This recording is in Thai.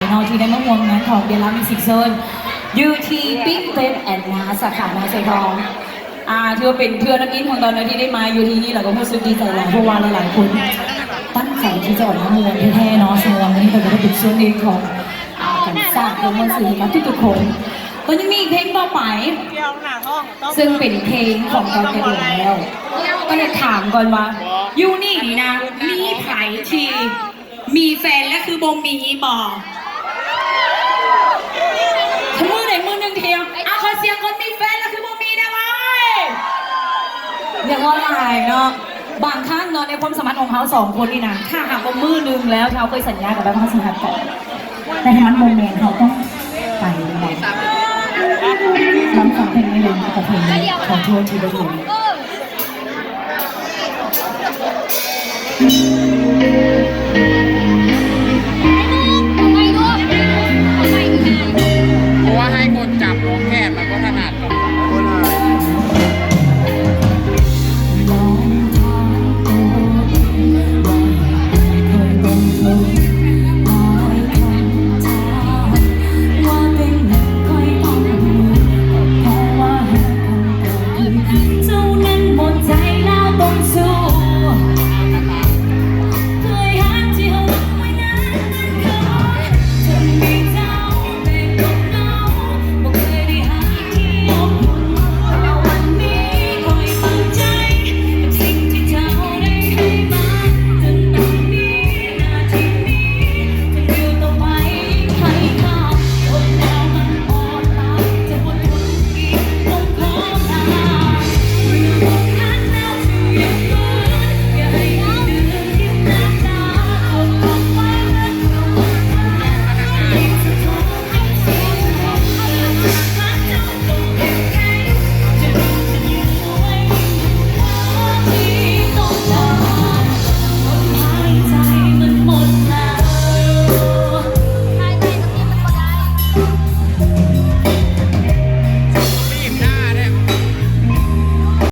เนาะที่ได้มาร่วมงานของเดลามิวสิกโซนยูทีบิ๊กเฟสแอนด์นาสาขานาเซทองถือว่าเป็นเพื่อนนักอินของตอนนั้นที่ได้มาอยู่ที่นี่เราก็รู้สึกดีใจหลายเพราะว่าหลายๆคนตั้งใจที่จะออกมามวลแท้ๆเนาะซึ่งวันนี้เราก็ได้เป็นส่วนหนึ่งของการสร้างความมั่นสื่อกับทุกๆคนตอนนี้มีอีกเพลงต่อไปซึ่งเป็นเพลงของตอนกระโดดแล้วก็เลยถามก่อนว่ายูนี่นี่นะมีไผ่ทีมีแฟนและคือบ่มีบอกถ้ามือไหนมือหนึ่งเทียมขอเสียงคนมีแฟนและคือบ่มีนะไว้อย่างว่าลายเนาะบางครั้งเนาะในความสัมพันธ์ของเขาสองคนนี่นะถ้าหากว่ามือหนึ่งแล้วเขาเคยสัญญากับแบบเขาสัญญาก่อนแต่ถ้ามันโมเมนต์เขาต้องไปเลยลองฟังเพลงนี้เลยกับเพลงนี้ขอโทษทีเดียว